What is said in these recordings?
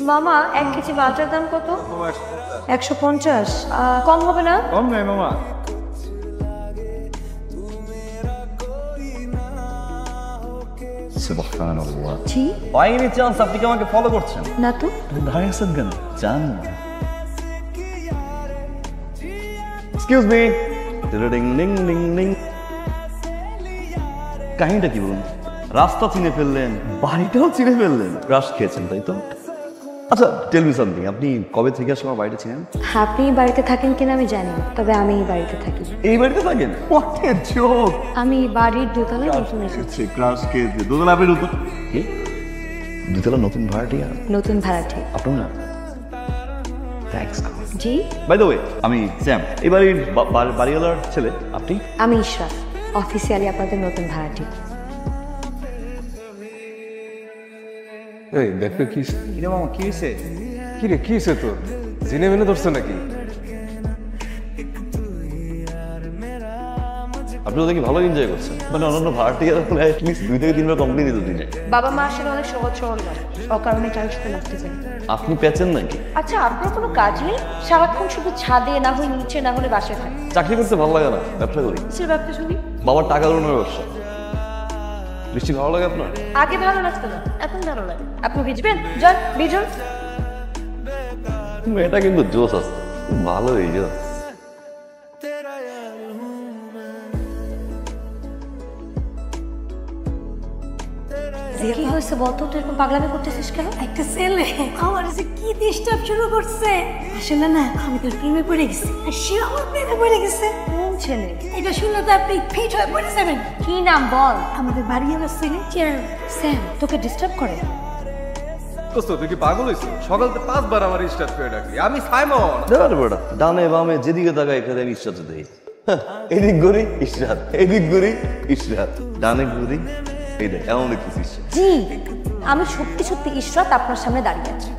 মামা 1 KG butter দাম কত? 150। কম হবে না? কম নাই মামা। সুবহানাল্লাহ। জি বাই এনি চান্স আপনি কি আমাকে ফলো করছেন? না তো। দাঁড়িয়ে আছেন কেন? জান না। Excuse me. Ding ding ding ding. কাহিনীটা কি বলুন? রাস্তা চিনে ফেললেন, বাড়িটাও চিনে ফেললেন, ক্রাশ খেয়েছেন তাই তো? আচ্ছা টেল মি সামথিং, আপনি কবে থেকে আসলে আমার বাড়িটা চিনেন? আপনি বাড়িতে থাকেন কিনা আমি জানি না, তবে আমি এই বাড়িতে থাকি। এই বাড়িতে থাকেন? What a joke! আমি বাড়ির দোতলায় নতুন এসেছি। ক্রাশ খেয়েছে দোতলা আপনি নতুন? কি দোতলা নতুন ভাড়াটিয়া? নতুন ভাড়াটে। আপনার না? থ্যাঙ্কস। জি বাই দ্য ওয়ে আমি স্যাম, এই বাড়ির বাড়িওয়ালার ছেলে। আপনি? আমি ইশরাত, অফিসিয়ালি আপনাদের নতুন ভাড়াটে। এই দেখো কি কিরে মামা কি হয়েছে? কি রে কি হয়েছে তোর? জিনে মেনে ধরছে নাকি? আপনি তো দেখি ভালো এনজয় করছেন, মানে অন্যান্য ভাড়াটিয়ারা হলে অ্যাটলিস্ট 2 থেকে 3 বার কমপ্লেন দিত দিনে। বাবা মা আসলে অনেক সহজ সরল মানুষ, অকারণে কারোর সাথে লাগতে চাই। আপনি পেয়েছেন নাকি? আচ্ছা আপনার কোনো কাজ নেই? সারাক্ষণ শুধু ছাদে না হয় নিচে না হলে বাসায় থাকে। চাকরি করতে ভালো লাগে না, ব্যবসা করি। কিসের ব্যবসা শুনি? বাবার টাকা লোনের ব্যবসা। বৃষ্টি ভালো লাগে আপনার? আগে ভালো লাগতো না, এখন ভালো লাগে। আপনি ভিজবেন? যান ভিজুন। এটা কিন্তু জোস আছে, ভালোই জোস। কি হয়েছে বলতো, তুই এরকম পাগলামি করতেছিস কেন? একটা ছেলে আমার যে কি ডিস্টার্ব শুরু করছে, আসলে না আমি তোর প্রেমে পড়ে গেছি আর সে আমার প্রেমে পড়ে গেছে। কোন ছেলে? এটা শুনলে তো আপনি ফিট হয়ে পড়ে যাবেন। কি নাম বল? আমাদের বাড়ি আমার ছেলে স্যাম তোকে ডিস্টার্ব করে? দোস্ত তুই কি পাগল হয়েছিস? সকাল থেকে 5 বার আমার স্টার্ট করে ডাকলি। আমি সাইমন। দাঁড়া বেটা, ডানে বামে যেদিকে তাকাই এখানে আমি ইশরাত দেই। এদিক ঘুরি ইশরাত, এদিক ঘুরি ইশরাত, ডানে ঘুরি এই দেখ এমন দেখতেছিস। জি আমি সত্যি সত্যি ইশরাত আপনার সামনে দাঁড়িয়ে আছি।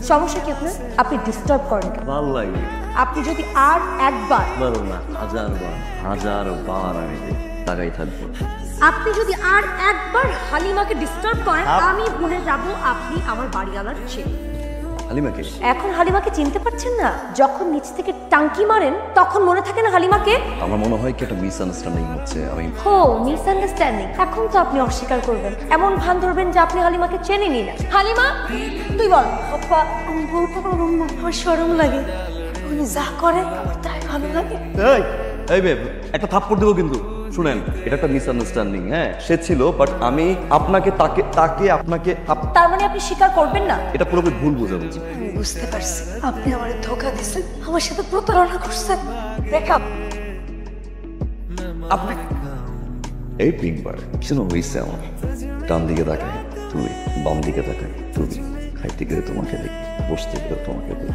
সমস্যা কি আপনার? আপনি ডিস্টার্ব করেন কেন? ভালো লাগে। আপনি যদি আর একবার বারো না, 1000 বার আমি তাকাই থাকবো। আপনি যদি আর একবার হালিমাকে ডিস্টার্ব করেন আমি ভুলে যাব আপনি আমার বাড়িওয়ালার ছেলে। হালিমাকে? এখন হালিমাকে চিনতে পারছেন না? যখন নিচ থেকে টাঙ্কি মারেন তখন মনে থাকে না হালিমাকে? আমার মনে হয় কি একটা মিসআন্ডারস্ট্যান্ডিং হচ্ছে। আমি হো মিসআন্ডারস্ট্যান্ডিং। এখন তো আপনি অস্বীকার করবেন, এমন ভান ধরবেন যে আপনি হালিমাকে চেনেনই না। হালিমা তুই বল। আব্বা আমি বলতে পারবো না, আমার শরম লাগে। উনি যা করে আমার তাই ভালো লাগে। এই বেব একটা থাপ্পড় দেবো কিন্তু। শুনেন এটা একটা মিসআন্ডারস্ট্যান্ডিং। হ্যাঁ সে ছিল, বাট আমি আপনাকে তাকে আপনাকে তার মানে আপনি স্বীকার করবেন না? এটা পুরোপুরি ভুল বুঝাবুঝি। আমি বুঝতে পারছি আপনি আমার ধোঁকা দিয়েছেন, আমার সাথে প্রতারণা করছেন। ব্রেকআপ। আপনি এই পিংবার কিছু হয়েছে আমার। ডান দিকে তাকাই তুই, বাম দিকে তাকাই তুই, খাইতে গেলে তোমাকে দেখি, বসতে গেলে তোমাকে দেখি,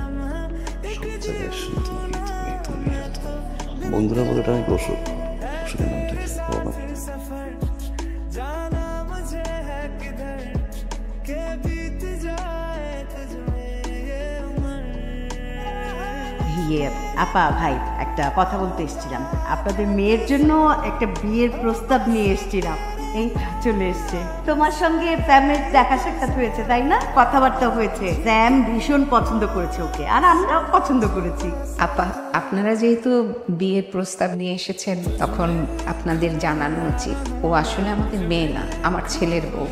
সব জায়গায় শুধু তুমি তুমি তুমি। বন্ধুরা বলে আমি অসুখ, অসুখের নামটা কি? ইয়ে আপা ভাই একটা কথা বলতে এসেছিলাম। আপনাদের মেয়ের জন্য একটা বিয়ের প্রস্তাব নিয়ে এসেছিলাম। এই চলে এসছে। তোমার সঙ্গে স্যামের দেখা সাক্ষাৎ হয়েছে তাই না? কথাবার্তা হয়েছে। স্যাম ভীষণ পছন্দ করেছে ওকে, আর আমরাও পছন্দ করেছি। আপা আপনারা যেহেতু বিয়ের প্রস্তাব নিয়ে এসেছেন তখন আপনাদের জানানো উচিত ও আসলে আমাদের মেয়ে না, আমার ছেলের বউ।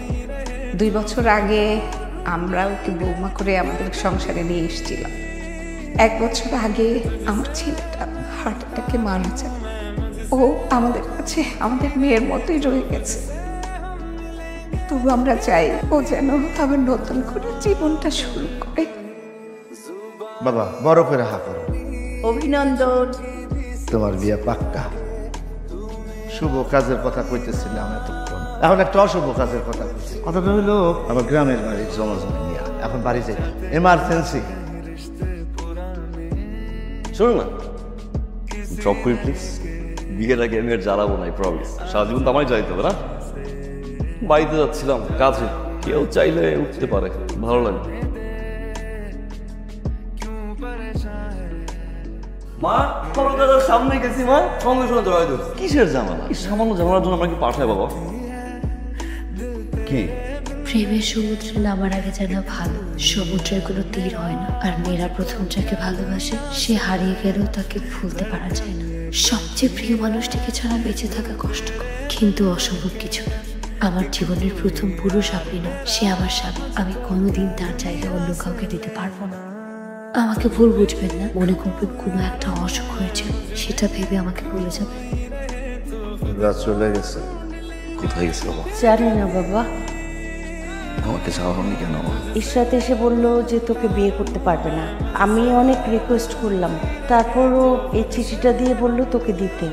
2 বছর আগে আমরা ওকে বৌমা করে আমাদের সংসারে নিয়ে এসেছিলাম। 1 বছর আগে আমার ছেলেটা হার্ট অ্যাটাকে মারা যায়। ও আমাদের কাছে আমাদের মেয়ের মতোই রয়ে গেছে। তবু আমরা চাই ও যেন আবার নতুন করে জীবনটা শুরু করে। বাবা বড় করে হা করো। অভিনন্দন। তোমার বিয়ে পাক্কা। শুভ কাজের কথা কইতেছিলাম এতক্ষণ, এখন একটা অশুভ কাজের কথা কইছি। কথাটা হইলো আমার গ্রামের বাড়ি জমা নিয়ে এখন বাড়ি যাই, এমার্জেন্সি। শুনুন না, ড্রপ করি প্লিজ। বিয়ের আগে আমি আর জ্বালাবো না, প্রমিস। সারা জীবন তো আমারই জ্বালাইতে হবে না। বাড়িতে যাচ্ছিলাম কাজে, কেউ চাইলে উঠতে পারে, ভালো লাগে। মা কলকাতার সামনে গেছি মা, সঙ্গে সঙ্গে জড়াই দিল। কিসের ঝামেলা? এই সামান্য ঝামেলার জন্য আমরা কি পাঠায় বাবা? কি প্রেমের সমুদ্রে নামার আগে যেন ভালো, সমুদ্রের কোনো তীর হয় না। আর মেয়েরা প্রথম যাকে ভালোবাসে সে হারিয়ে গেলেও তাকে ভুলতে পারা যায় না। সবচেয়ে প্রিয় মানুষটিকে ছাড়া বেঁচে থাকা কষ্টকর, কিন্তু অসম্ভব কিছু না। আমার জীবনের প্রথম পুরুষ আপনি না, সে আমার স্বামী। আমি কোনোদিন তার জায়গা অন্য কাউকে দিতে পারবো না। আমাকে ভুল বুঝবেন না, মনে করবেন কোনো একটা অসুখ হয়েছে, সেটা ভেবে আমাকে ভুলে যাবেন। রাত চলে গেছে। কোথায় গেছে বাবা? জানি না বাবা, আমাকে জানাওনি কেন? ইশরাত এসে বলল যে তোকে বিয়ে করতে পারবে না। আমি অনেক রিকোয়েস্ট করলাম, তারপরও এই চিঠিটা দিয়ে বললো তোকে দিতে।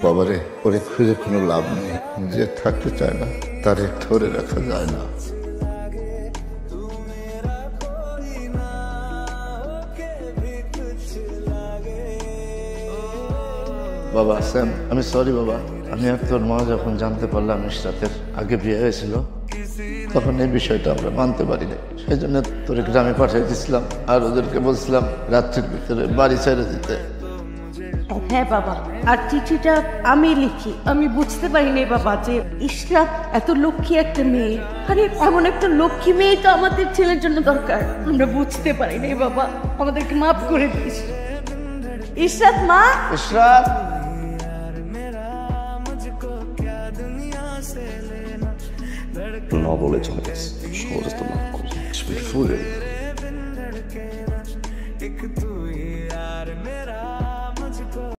বাবারে, ওরে খুঁজে কোনো লাভ নেই। যে থাকতে চায় না তারে ধরে রাখা যায় না। বাবা স্যাম, আমি সরি বাবা। আমি আর তোর মা যখন জানতে পারলাম ইশরাতের আগে বিয়ে হয়েছিল, তখন এই বিষয়টা আমরা মানতে পারি না। সেই জন্য তোর গ্রামে পাঠিয়ে দিয়েছিলাম, আর ওদেরকে বলছিলাম রাত্রির ভিতরে বাড়ি ছেড়ে দিতে। হ্যাঁ বাবা, আর চিঠিটা আমি লিখি। আমি বুঝতে পারিনি বাবা যে ইশরাত এত লক্ষ্মী একটা মেয়ে, আরে এমন একটা লক্ষ্মী মেয়ে তো আমাদের ছেলের জন্য দরকার। আমরা বুঝতে পারিনি বাবা, আমাদেরকে মাফ করে দিস। ইশরাত মা, ইশরাত, না বলে চলে গেছে, সহজে তো মাফ করবো।